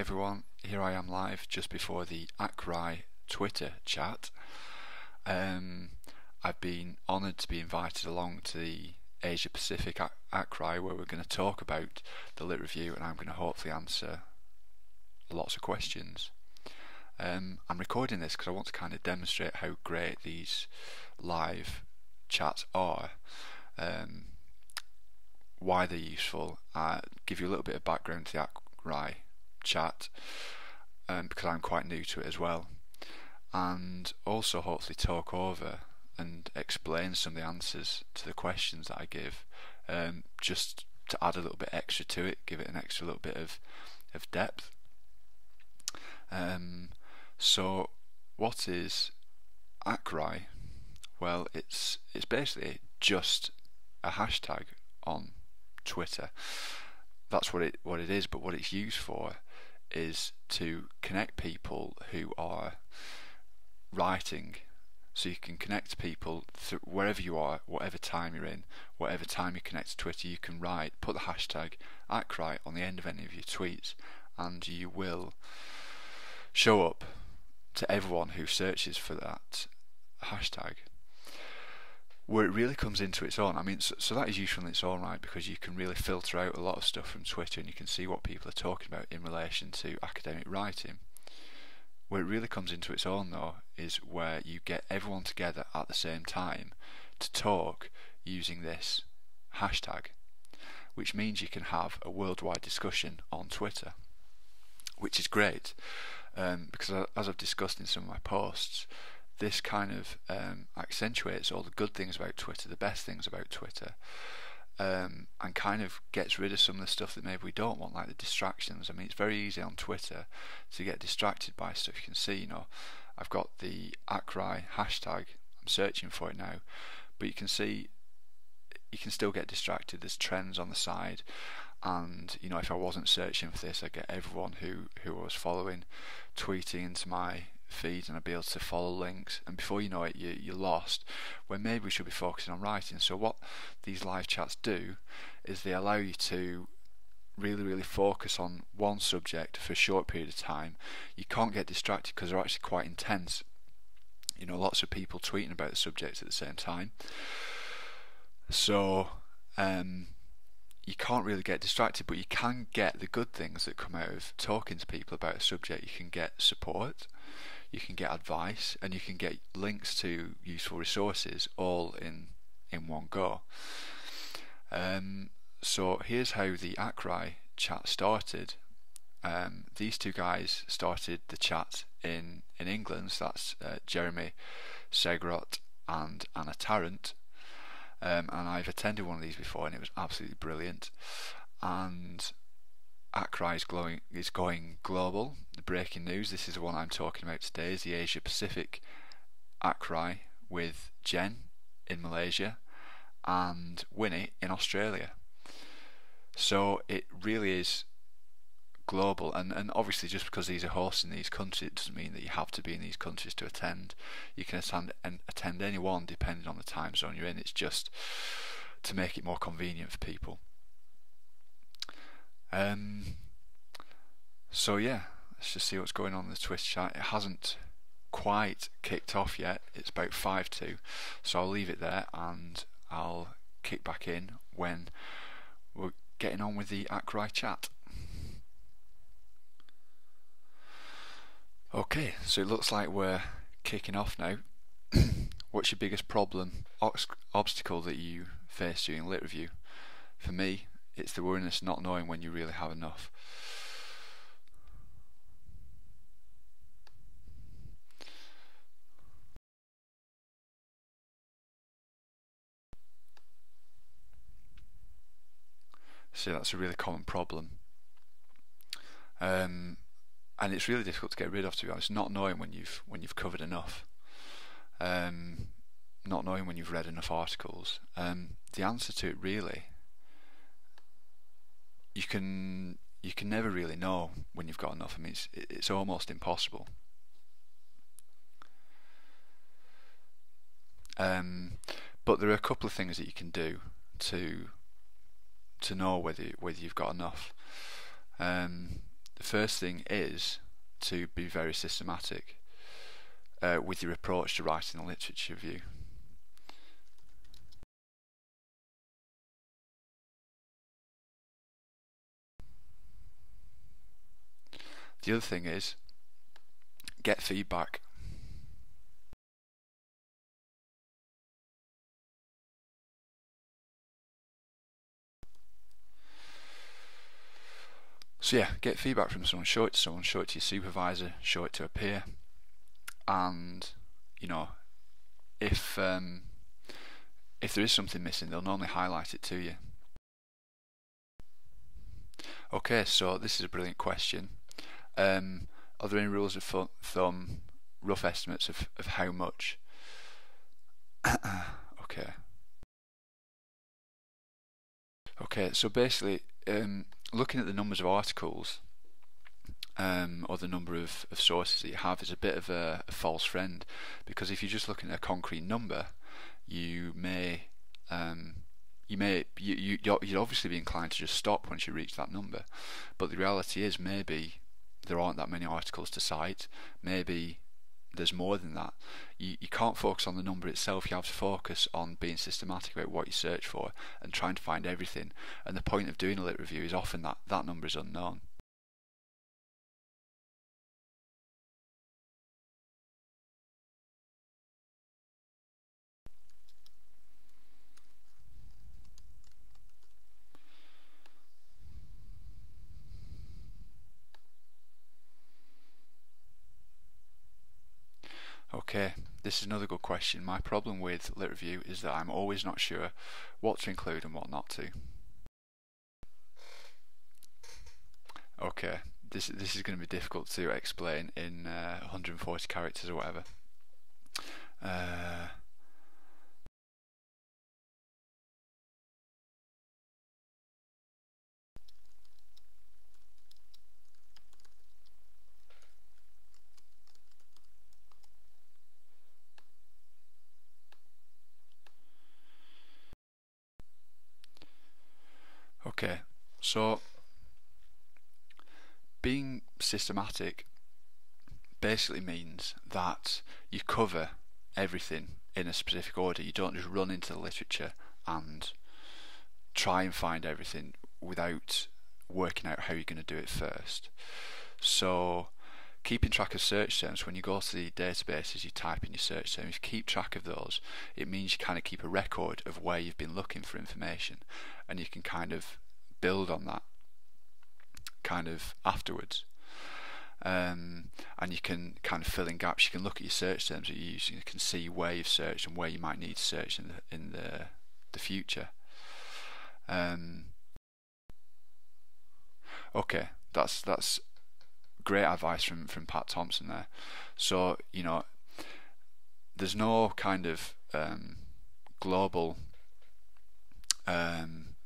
everyone, here I am live just before the ACRI Twitter chat. I've been honoured to be invited along to the Asia Pacific ACRI, where we're going to talk about the Lit Review, and I'm going to hopefully answer lots of questions. I'm recording this because I want to kind of demonstrate how great these live chats are, why they're useful, give you a little bit of background to the ACRI chat, because I'm quite new to it as well, and also hopefully talk over and explain some of the answers to the questions that I give, just to add a little bit extra to it, give it an extra little bit of depth. So what is ACRI? Well, it's basically just a hashtag on Twitter. That's what it is, but what it's used for is to connect people who are writing. So you can connect people wherever you are, whatever time you're in, whatever time you connect to Twitter, you can write, put the hashtag ACRI on the end of any of your tweets, and you will show up to everyone who searches for that hashtag. Where it really comes into its own, I mean, so that is useful in its own right, because you can really filter out a lot of stuff from Twitter and you can see what people are talking about in relation to academic writing. Where it really comes into its own, though, is where you get everyone together at the same time to talk using this hashtag, which means you can have a worldwide discussion on Twitter, which is great, because as I've discussed in some of my posts, this kind of accentuates all the good things about Twitter, the best things about Twitter, and kind of gets rid of some of the stuff that maybe we don't want, like the distractions. I mean, it's very easy on Twitter to get distracted by stuff. You can see, I've got the ACRI hashtag, I'm searching for it now, but you can see you can still get distracted. There's trends on the side, and if I wasn't searching for this, I'd get everyone who I was following tweeting into my feed, and I'd be able to follow links, and before you know it, you're lost, where maybe we should be focusing on writing. So what these live chats do is they allow you to really focus on one subject for a short period of time. You can't get distracted because they're actually quite intense. Lots of people tweeting about the subject at the same time, so you can't really get distracted, but you can get the good things that come out of talking to people about a subject. You can get support, you can get advice, and you can get links to useful resources all in one go. So here's how the ACRI chat started. These two guys started the chat in England, so that's Jeremy Segrot and Anna Tarrant, and I've attended one of these before and it was absolutely brilliant. And ACRI is going global. The breaking news, this is the one I'm talking about today, is the Asia Pacific ACRI with Jen in Malaysia and Winnie in Australia. So it really is global, and obviously just because these are hosts in these countries, it doesn't mean that you have to be in these countries to attend. You can attend any one depending on the time zone you're in. It's just to make it more convenient for people. So yeah, let's just see what's going on in the Twitch chat. It hasn't quite kicked off yet. It's about 5 to, so I'll leave it there and I'll kick back in when we're getting on with the ACRI chat. Okay, so it looks like we're kicking off now. What's your biggest problem, obstacle that you face during Lit Review? For me, it's the worriness not knowing when you really have enough. So that's a really common problem. And it's really difficult to get rid of, to be honest. Not knowing when you've covered enough, not knowing when you've read enough articles. The answer to it, really, you can never really know when you've got enough. I mean, it's almost impossible. But there are a couple of things that you can do to know whether you've got enough. the first thing is to be very systematic with your approach to writing a literature review. The other thing is get feedback. So yeah, get feedback from someone, show it to someone, show it to your supervisor, show it to a peer, and you know, if there is something missing, they'll normally highlight it to you. Okay, so this is a brilliant question. Are there any rules of thumb, rough estimates of how much? Okay, so basically, looking at the numbers of articles or the number of sources that you have is a bit of a false friend, because if you're just looking at a concrete number, you'd obviously be inclined to just stop once you reach that number. But the reality is, maybe there aren't that many articles to cite, maybe there's more than that. You can't focus on the number itself, you have to focus on being systematic about what you search for and trying to find everything. And the point of doing a lit review is often that number is unknown. Okay, this is another good question. My problem with lit review is that I'm always not sure what to include and what not to. Okay, this is going to be difficult to explain in 140 characters or whatever. Okay, so being systematic basically means that you cover everything in a specific order. You don't just run into the literature and try and find everything without working out how you're going to do it first. So keeping track of search terms, when you go to the databases, you type in your search terms, you keep track of those. It means you kind of keep a record of where you've been looking for information, and you can kind of build on that kind of afterwards. And you can kind of fill in gaps. You can look at your search terms that you use, and you can see where you've searched and where you might need to search in the future. Okay, that's great advice from Pat Thompson there. So you know, there's no kind of global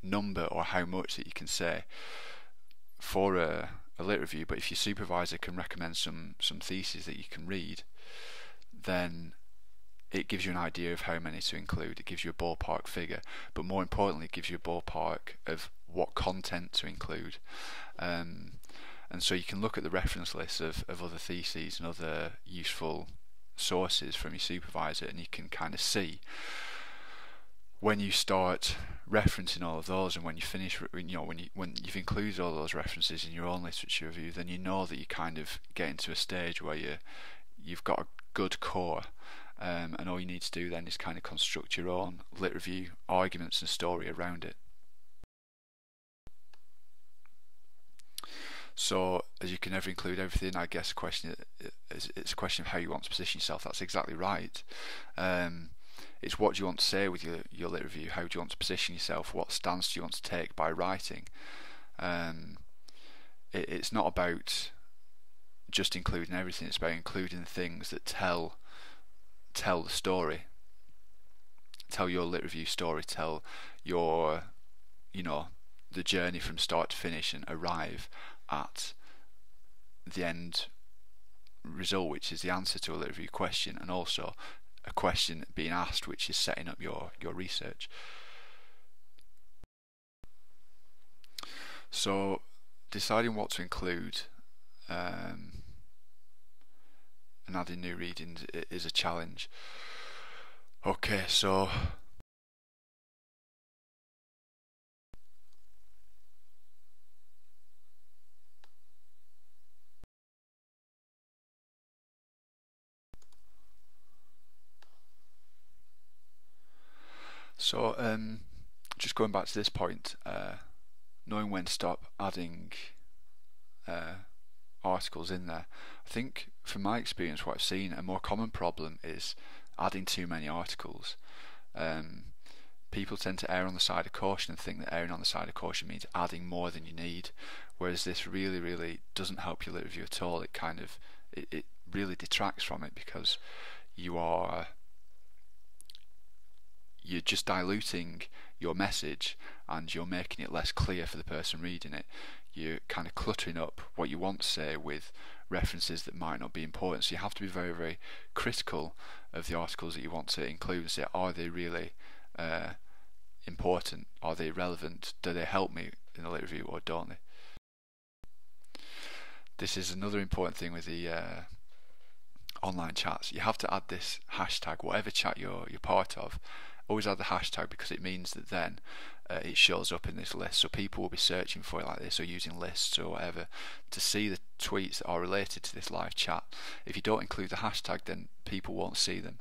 number or how much that you can say for a lit review, but if your supervisor can recommend some theses that you can read, then it gives you an idea of how many to include. It gives you a ballpark figure, but more importantly, it gives you a ballpark of what content to include. And so you can look at the reference lists of other theses and other useful sources from your supervisor, and you can kind of see when you start referencing all of those, and when you finish, when you've included all those references in your own literature review, then you know that you kind of get into a stage where you've got a good core, and all you need to do then is kind of construct your own lit review arguments and story around it. So, as you can never include everything, I guess it's a question of how you want to position yourself. That's exactly right. It's what do you want to say with your lit review? How do you want to position yourself? What stance do you want to take by writing? It's not about just including everything. It's about including the things that tell the story, tell your lit review story, tell your the journey from start to finish, and arrive at the end result, which is the answer to a lit review question, and also a question being asked which is setting up your research. So deciding what to include and adding new readings is a challenge. Okay, so just going back to this point, knowing when to stop adding articles in there. I think from my experience, what I've seen, a more common problem is adding too many articles. People tend to err on the side of caution and think that erring on the side of caution means adding more than you need, whereas this really doesn't help your lit review at all. It really detracts from it, because you're just diluting your message and you're making it less clear for the person reading it. You're kind of cluttering up what you want to say with references that might not be important. So you have to be very critical of the articles that you want to include and say, are they really important? Are they relevant? Do they help me in the lit review, or don't they? This is another important thing with the online chats. You have to add this hashtag, whatever chat you're part of. Always add the hashtag, because it means that then it shows up in this list, so people will be searching for it like this, or using lists or whatever to see the tweets that are related to this live chat. If you don't include the hashtag, then people won't see them.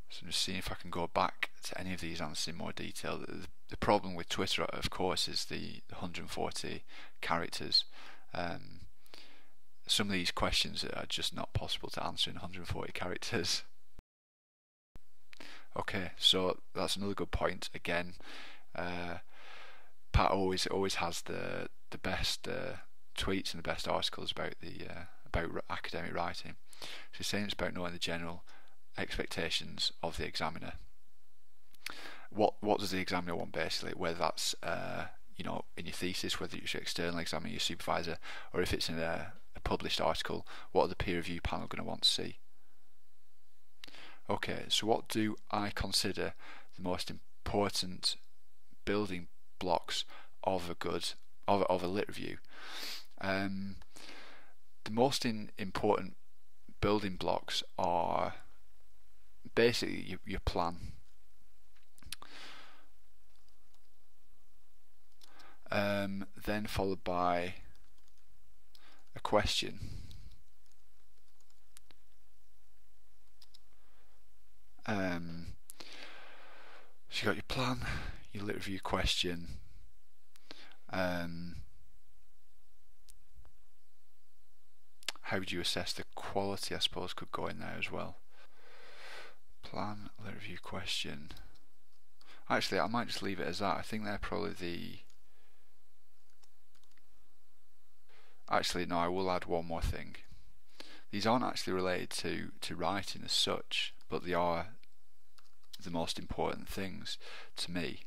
So I'm just seeing if I can go back to any of these answers in more detail. The problem with Twitter, of course, is the 140 characters. Some of these questions are just not possible to answer in 140 characters. Okay, so that's another good point. Again, Pat always has the best tweets and the best articles about academic writing. So he's saying it's about knowing the general expectations of the examiner. What does the examiner want, basically? Whether that's in your thesis, whether it's your external examiner, your supervisor, or if it's in a published article, what are the peer review panel going to want to see? Okay, so what do I consider the most important building blocks of a lit review? The most important building blocks are basically your plan. Then followed by a question. So you got your plan, your lit review question, how would you assess the quality, I suppose, could go in there as well. Plan, lit review question. Actually, I might just leave it as that. I think they're probably Actually, no, I will add one more thing. These aren't actually related to writing as such, but they are the most important things to me.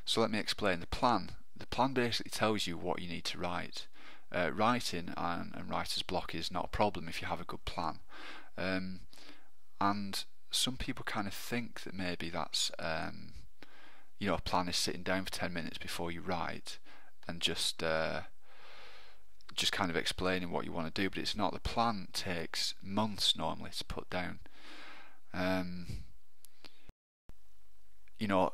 So let me explain. The plan basically tells you what you need to write. Writing and writer's block is not a problem if you have a good plan. And some people kind of think that maybe that's a plan is sitting down for 10 minutes before you write and just kind of explaining what you want to do, but it's not. The plan takes months normally to put down.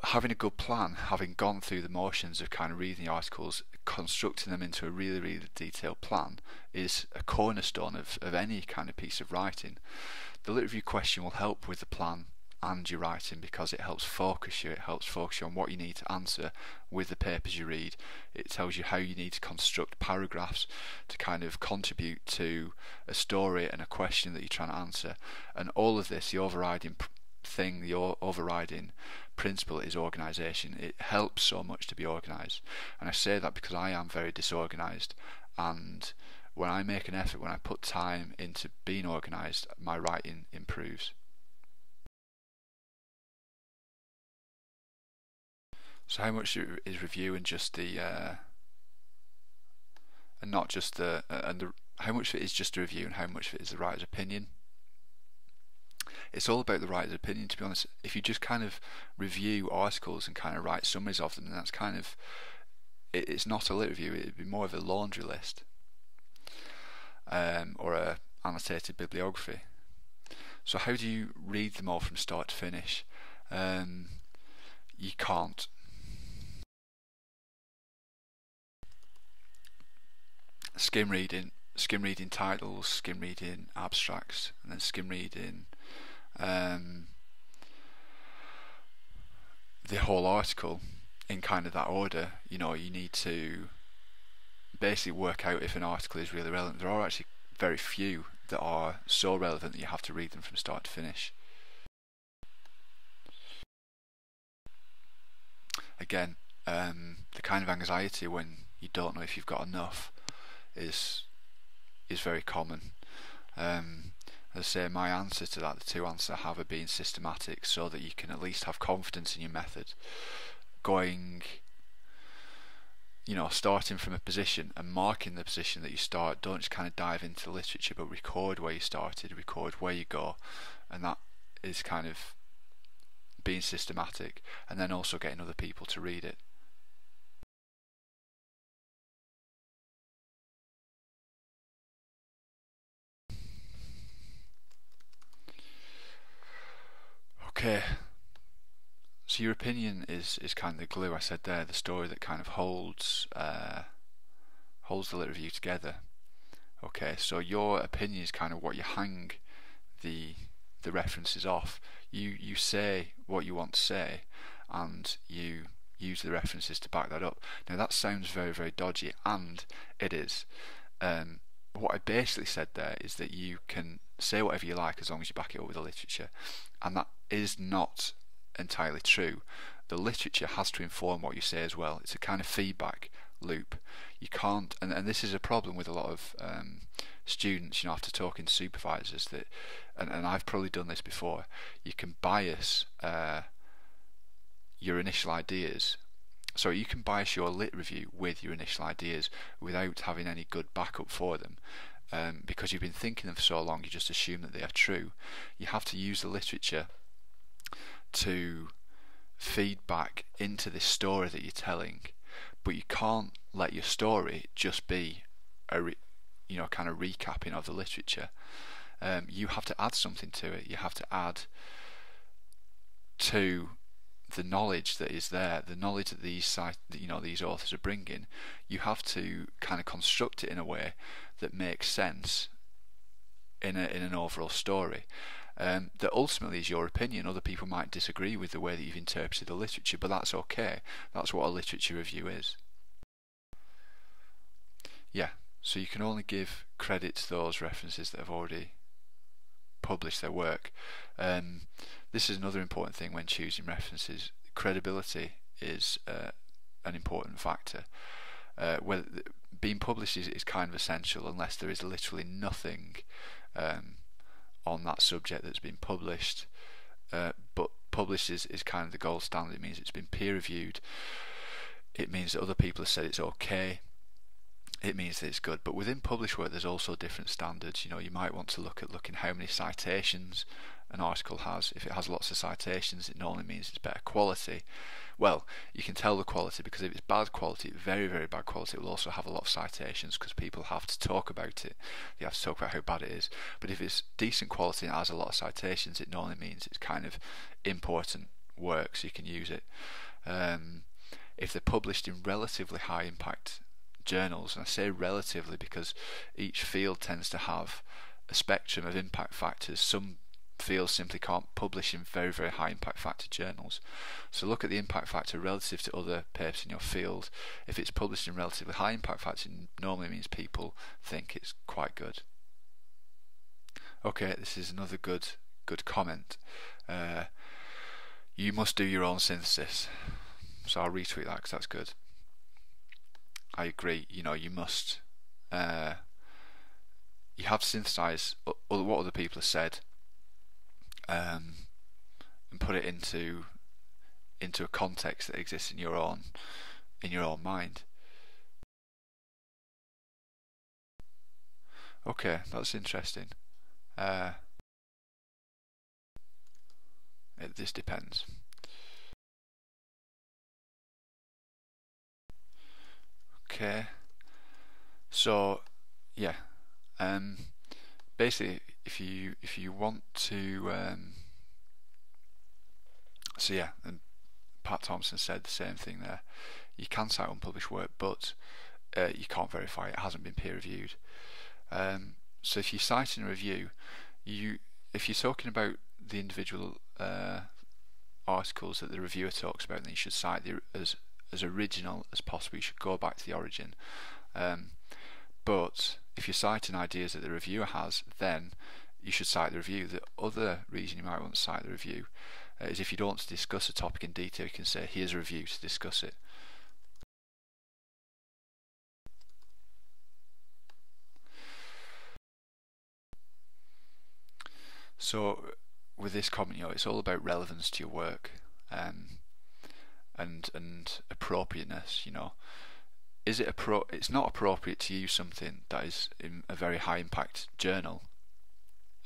Having a good plan, having gone through the motions of kind of reading the articles, constructing them into a really detailed plan is a cornerstone of any kind of piece of writing. The lit review question will help with the plan and your writing, because it helps focus you. It helps focus you on what you need to answer with the papers you read. It tells you how you need to construct paragraphs to kind of contribute to a story and a question that you're trying to answer. And all of this, the overriding principle is organisation. It helps so much to be organised, and I say that because I am very disorganised, and when I make an effort, when I put time into being organised, my writing improves. So how much is review and just the and not just the how much of it is just a review and how much of it is the writer's opinion? it's all about the writer's opinion, to be honest. If you just kind of review articles and kind of write summaries of them, then that's kind of it's not a lit review. It'd be more of a laundry list, or a annotated bibliography. So how do you read them all from start to finish? You can't. Skim reading titles, skim reading abstracts, and then skim reading the whole article in kind of that order. You need to basically work out if an article is really relevant. There are actually very few that are so relevant that you have to read them from start to finish. Again, the kind of anxiety when you don't know if you've got enough is very common. As I say, my answer to that, the two answers I have, are being systematic, so that you can at least have confidence in your method. Starting from a position and marking the position that you start. Don't just kind of dive into the literature, but record where you started, record where you go, and that is kind of being systematic, and then also getting other people to read it. Okay, so your opinion is kind of the glue. I said there, the story that kind of holds the lit review together. Okay, so your opinion is kind of what you hang the references off. You say what you want to say, and you use the references to back that up. Now that sounds very, very dodgy, and it is. What I basically said there is that you can say whatever you like as long as you back it up with the literature, and that is not entirely true. The literature has to inform what you say as well. It's a kind of feedback loop. You can't, and this is a problem with a lot of students, after talking to supervisors, that, and I've probably done this before, you can bias your initial ideas. So you can bias your lit review with your initial ideas without having any good backup for them. Because you've been thinking them for so long, you just assume that they are true. You have to use the literature to feed back into this story that you're telling, but you can't let your story just be a kind of recapping of the literature. You have to add something to it. You have to add to the knowledge that is there, the knowledge that these authors are bringing. You have to kind of construct it in a way that makes sense in an overall story. That ultimately is your opinion. Other people might disagree with the way that you've interpreted the literature, but that's okay. That's what a literature review is. Yeah, so you can only give credit to those references that have already published their work. This is another important thing when choosing references. Credibility is an important factor. Whether being published is kind of essential, unless there is literally nothing on that subject that's been published. But published is kind of the gold standard. It means it's been peer reviewed. It means that other people have said it's okay. It means that it's good. But within published work, there's also different standards. You might want to look at how many citations an article has. If it has lots of citations, it normally means it's better quality. Well, you can tell the quality, because if it's bad quality, very, very bad quality, it will also have a lot of citations, because people have to talk about it. They have to talk about how bad it is. But if it's decent quality and has a lot of citations, it normally means it's kind of important work, so you can use it. If they're published in relatively high impact journals, and I say relatively because each field tends to have a spectrum of impact factors. Some fields simply can't publish in very, very high impact factor journals. So look at the impact factor relative to other papers in your field. If it's published in relatively high impact factor, it normally means people think it's quite good. Okay, this is another good comment. You must do your own synthesis. So I'll retweet that because that's good. I agree. You must. You have to synthesize what other people have said, and put it into a context that exists in your own mind. Okay, that's interesting. this depends. Okay, so yeah, basically, if you want to, so yeah, and Pat Thompson said the same thing there. You can cite unpublished work, but you can't verify it hasn't been peer reviewed. So if you cite in a review, if you're talking about the individual articles that the reviewer talks about, then you should cite as original as possible. You should go back to the origin. But if you're citing ideas that the reviewer has, then you should cite the review. The other reason you might want to cite the review is if you don't want to discuss a topic in detail, you can say, here's a review to discuss it. So with this comment, it's all about relevance to your work, and appropriateness. Is it it's not appropriate to use something that is in a very high impact journal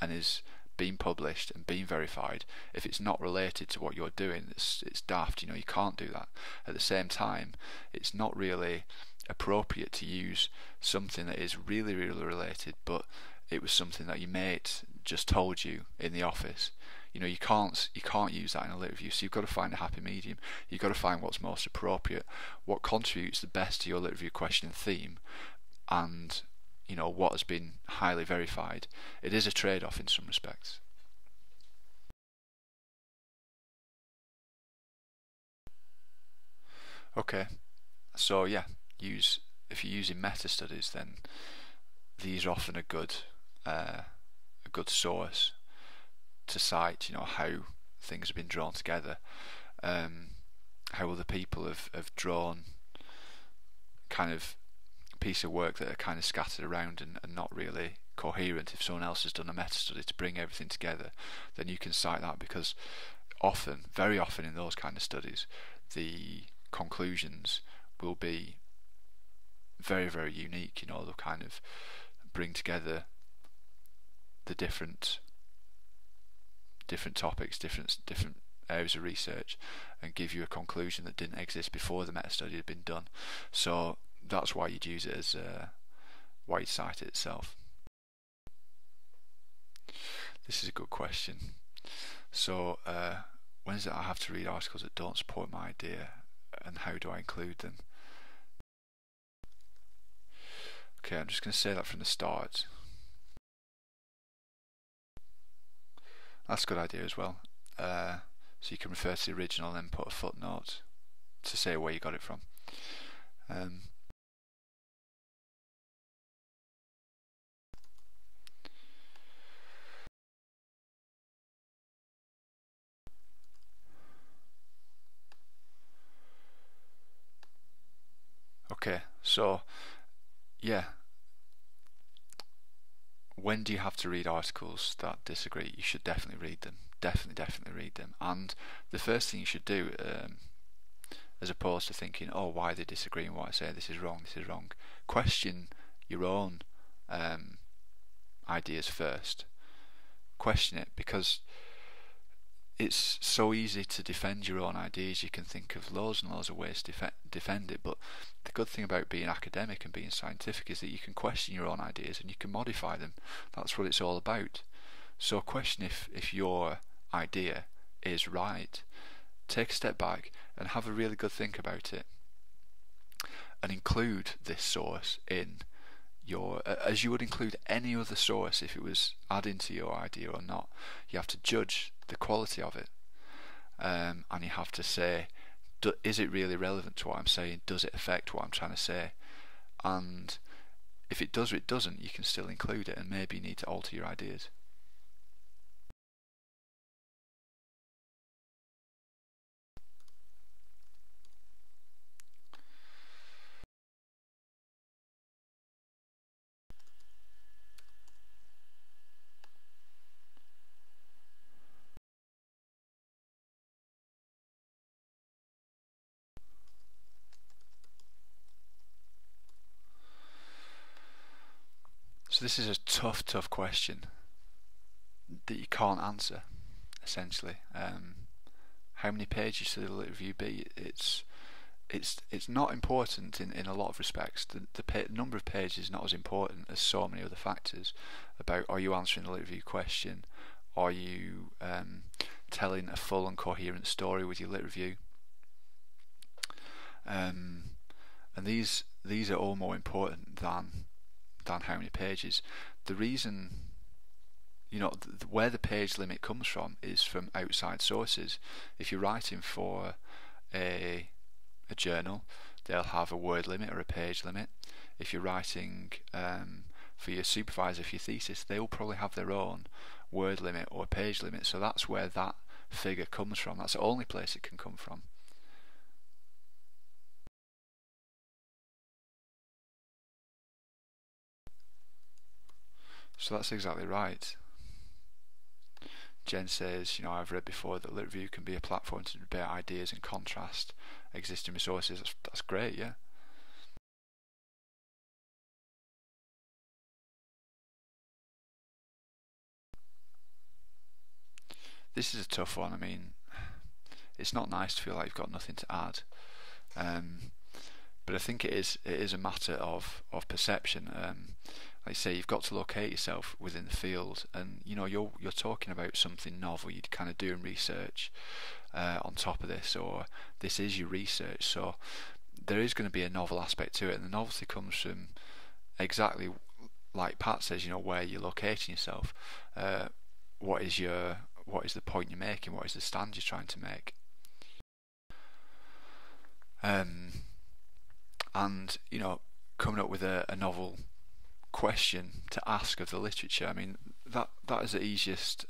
and is being published and being verified if it's not related to what you're doing. It's daft. You can't do that. At the same time, it's not really appropriate to use something that is really related, but it was something that your mate just told you in the office. You can't use that in a lit review. So you've got to find a happy medium. You've got to find what's most appropriate, what contributes the best to your lit review question and theme, and what has been highly verified. It is a trade-off in some respects. Okay, so yeah, if you're using meta studies, then these are often a good source to cite. How things have been drawn together, how other people have drawn kind of piece of work that are kind of scattered around and not really coherent. If someone else has done a meta study to bring everything together, then you can cite that, because very often in those kind of studies, the conclusions will be very unique. They'll kind of bring together the different topics, different areas of research, and give you a conclusion that didn't exist before the meta study had been done. So that's why you'd use it as why you'd cite it itself. This is a good question. So when is it I have to read articles that don't support my idea, and how do I include them? Okay, I'm just going to say that from the start. That's a good idea as well. So you can refer to the original and then put a footnote to say where you got it from. Okay, so yeah, when do you have to read articles that disagree? You should definitely read them. Definitely read them. And the first thing you should do, as opposed to thinking, oh, why are they disagreeing, what I say, this is wrong, question your own ideas first. Question it, because it's so easy to defend your own ideas. You can think of loads and loads of ways to defend it, but the good thing about being academic and being scientific is that you can question your own ideas and you can modify them. That's what it's all about. So question if your idea is right. Take a step back and have a really good think about it, and include this source in your, as you would include any other source if it was adding to your idea or not. You have to judge the quality of it, and you have to say, is it really relevant to what I'm saying? Does it affect what I'm trying to say? And if it does or it doesn't, you can still include it, and maybe you need to alter your ideas. So this is a tough question that you can't answer, essentially. how many pages should the lit review be? It's not important in a lot of respects. The number of pages is not as important as so many other factors about, are you answering the lit review question, are you telling a full and coherent story with your lit review, and these are all more important than how many pages. The reason, where the page limit comes from is from outside sources. If you're writing for a journal, they'll have a word limit or a page limit. If you're writing for your supervisor for your thesis, they will probably have their own word limit or page limit. So that's where that figure comes from. That's the only place it can come from. So that's exactly right. Jen says, I've read before that lit review can be a platform to debate ideas and contrast existing resources. That's great, yeah. This is a tough one. I mean, it's not nice to feel like you've got nothing to add, but I think it is a matter of perception. Like I say, you've got to locate yourself within the field, and you're talking about something novel. You're kind of doing research on top of this, or this is your research, so there is going to be a novel aspect to it, and the novelty comes from exactly like Pat says, where you're locating yourself, what is the point you're making, what is the stand you're trying to make, and coming up with a novel question to ask of the literature. I mean, that is the easiest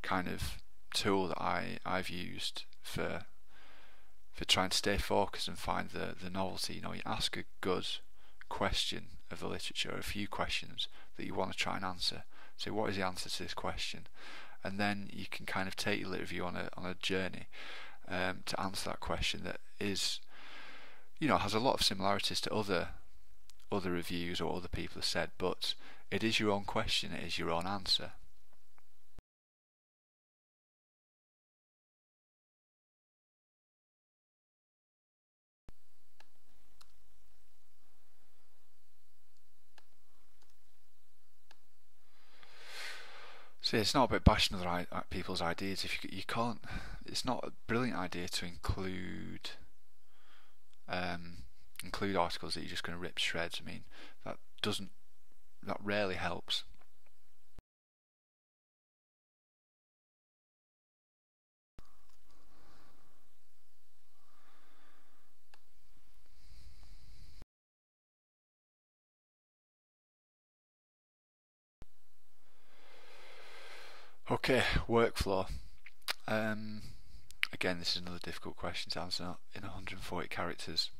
kind of tool that I've used for trying to stay focused and find the novelty. You ask a good question of the literature, a few questions that you want to try and answer. So what is the answer to this question? And then you can kind of take your lit review on a journey to answer that question that is, has a lot of similarities to other reviews or other people have said, but it is your own question, it is your own answer. So it's not about bashing other people's ideas. If you can't, it's not a brilliant idea to include articles that you're just going to rip to shreds. I mean, that rarely helps. Okay, workflow. Again, this is another difficult question to answer in 140 characters.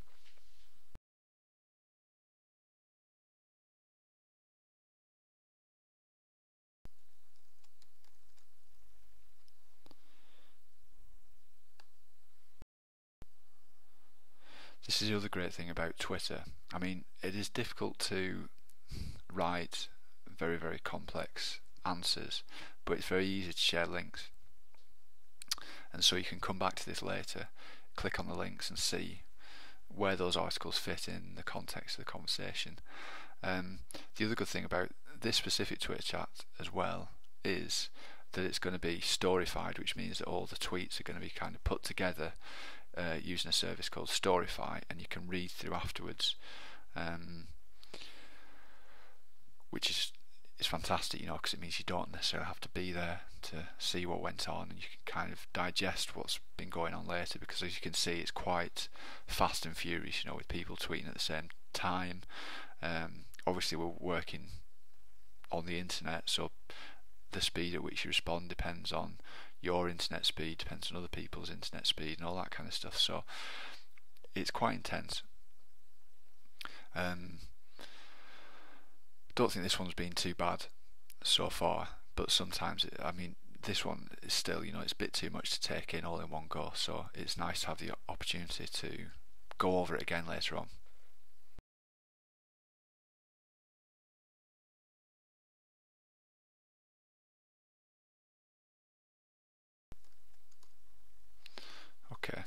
This is the other great thing about Twitter. I mean, it is difficult to write very, very complex answers, but it's very easy to share links. And so you can come back to this later, click on the links and see where those articles fit in the context of the conversation. The other good thing about this specific Twitter chat as well is that it's going to be storyfied, which means that all the tweets are going to be kind of put together using a service called Storyfy, and you can read through afterwards, which is fantastic, because it means you don't necessarily have to be there to see what went on, and you can kind of digest what's been going on later, because as you can see, it's quite fast and furious, with people tweeting at the same time. Obviously we're working on the internet, so the speed at which you respond depends on your internet speed, depends on other people's internet speed and all that kind of stuff, so it's quite intense. Don't think this one's been too bad so far, but sometimes this one is still, it's a bit too much to take in all in one go, so it's nice to have the opportunity to go over it again later on. Okay.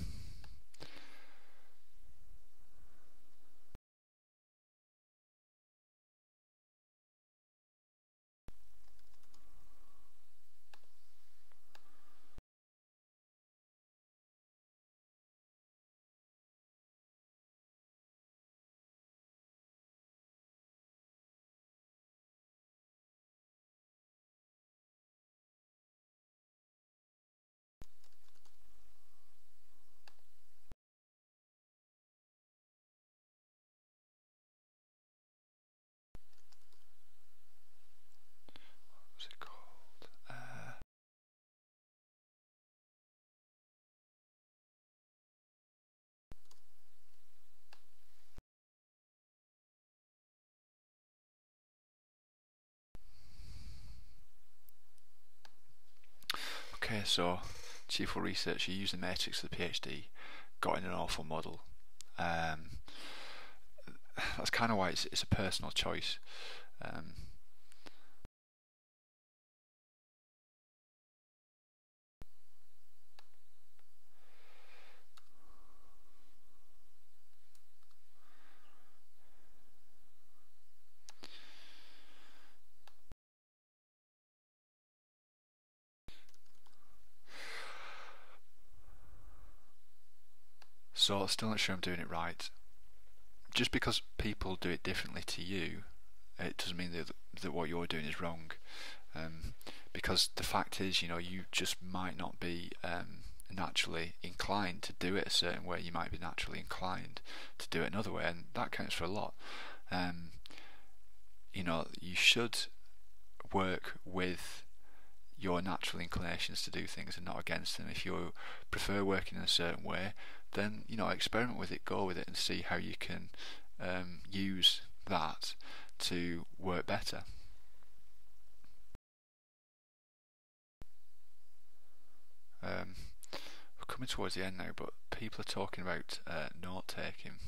What's it called? Okay, so chief of research, you use the matrix of the PhD, got in an awful model. That's kind of why it's a personal choice. Um, so still not sure I'm doing it right. Just because people do it differently to you, it doesn't mean that what you're doing is wrong. Because the fact is, you just might not be naturally inclined to do it a certain way. You might be naturally inclined to do it another way, and that counts for a lot. You should work with your natural inclinations to do things and not against them. If you prefer working in a certain way, then experiment with it, go with it, and see how you can use that to work better. We're coming towards the end now, but people are talking about note taking.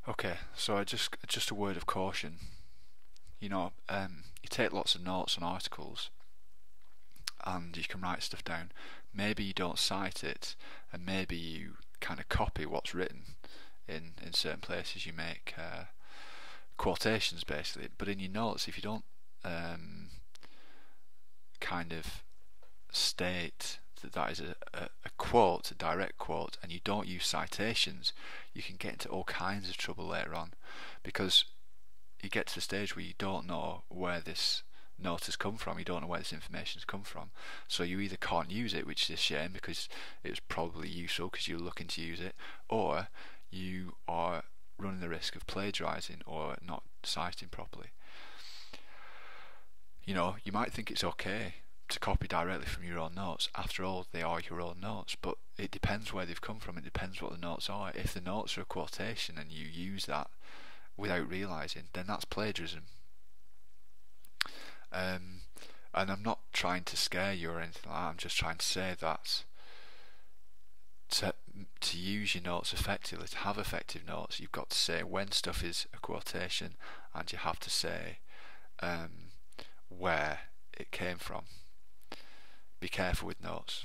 Okay, so just a word of caution. You take lots of notes on articles, and you can write stuff down. Maybe you don't cite it, and maybe you kind of copy what's written in certain places. You make quotations basically, but in your notes, if you don't kind of state that is a quote, a direct quote, and you don't use citations, you can get into all kinds of trouble later on, because you get to the stage where you don't know where this note has come from, you don't know where this information has come from, so you either can't use it, which is a shame because it's probably useful because you're looking to use it, or you are running the risk of plagiarizing or not citing properly. You might think it's okay to copy directly from your own notes. After all, they are your own notes, but it depends where they've come from. It depends what the notes are. If the notes are a quotation and you use that without realizing, then that's plagiarism. And I'm not trying to scare you or anything like that. I'm just trying to say that to use your notes effectively, to have effective notes, you've got to say when stuff is a quotation, and you have to say where it came from. Be careful with notes.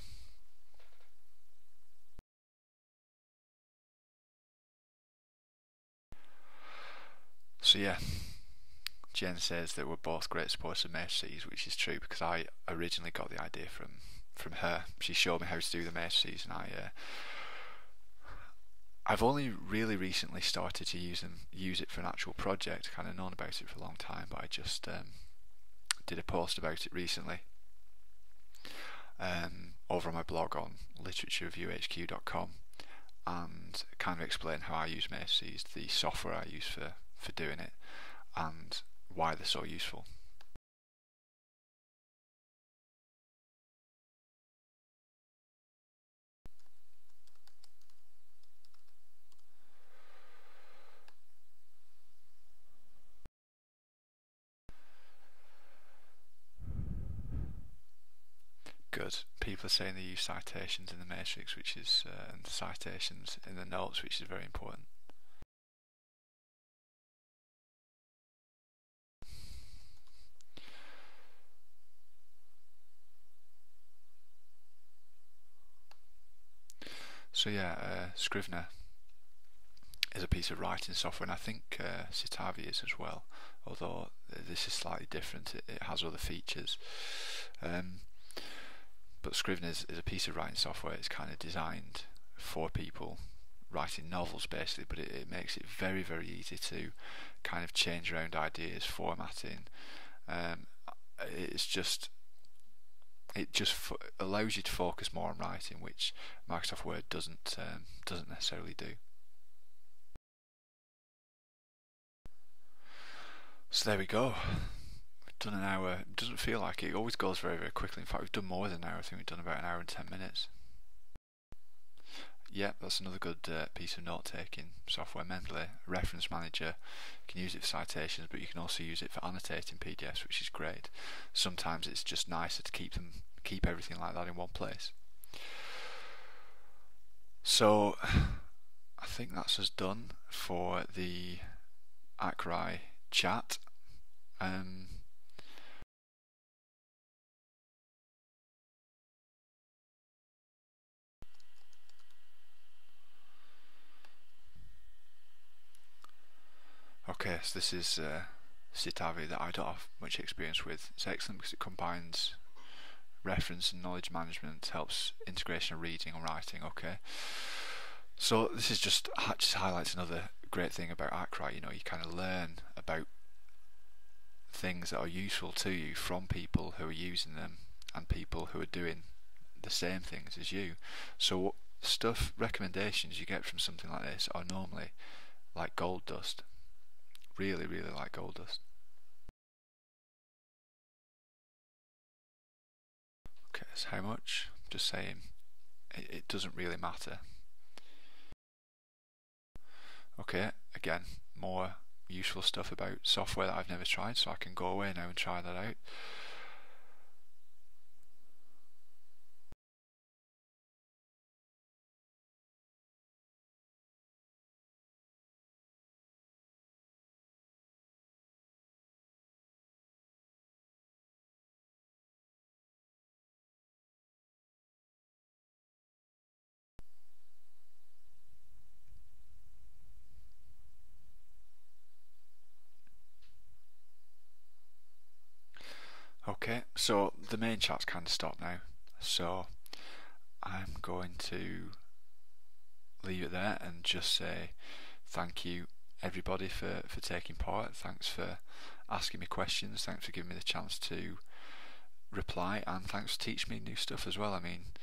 So yeah, Jen says that we're both great supporters of matrices, which is true because I originally got the idea from her. She showed me how to do the matrices, and I've only really recently started to use it for an actual project. Kind of known about it for a long time, but I just did a post about it recently over on my blog on literaturereviewhq.com, and kind of explain how I use matrices, the software I use for doing it, and why they're so useful. good. People are saying they use citations in the matrix, which is and the citations in the notes, which is very important. So yeah, Scrivener is a piece of writing software, and I think Citavi is as well, although this is slightly different. It has other features, but Scrivener is a piece of writing software. It's kind of designed for people writing novels basically, but it makes it very, very easy to kind of change around ideas, formatting. It just allows you to focus more on writing, which Microsoft Word doesn't necessarily do. So there we go. We've done an hour. It doesn't feel like it. It always goes very, very quickly. In fact, we've done more than an hour. I think we've done about an hour and 10 minutes. Yeah, that's another good piece of note-taking software. Mendeley Reference Manager. You can use it for citations, but you can also use it for annotating PDFs, which is great. Sometimes it's just nicer to keep everything like that in one place. So I think that's us done for the Akrai chat. Okay, so this is Citavi that I don't have much experience with. It's excellent because it combines reference and knowledge management, helps integration of reading and writing. Okay, so this is just highlights another great thing about Akrai. You know, you kind of learn about things that are useful to you from people who are using them and people who are doing the same things as you. So recommendations you get from something like this are normally like gold dust. Really, really like gold dust. Okay, so how much? Just saying, it doesn't really matter. Okay, again, more useful stuff about software that I've never tried, so I can go away now and try that out. Okay, so the main chat's kind of stopped now, so I'm going to leave it there and just say thank you everybody for taking part. Thanks for asking me questions, thanks for giving me the chance to reply, and thanks for teaching me new stuff as well. I mean,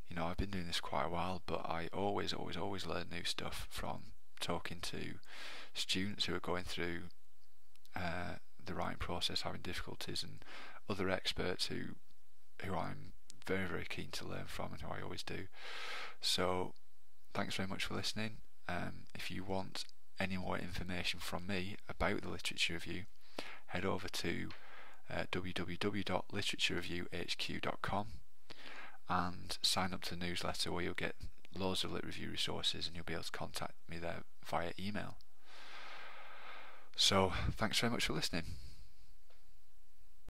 you know, I've been doing this quite a while, but I always learn new stuff from talking to students who are going through the writing process, having difficulties, and other experts who I'm very, very keen to learn from, and who I always do. So thanks very much for listening. If you want any more information from me about the Literature Review, head over to www.literaturereviewhq.com and sign up to the newsletter, where you'll get loads of lit review resources and you'll be able to contact me there via email. So thanks very much for listening.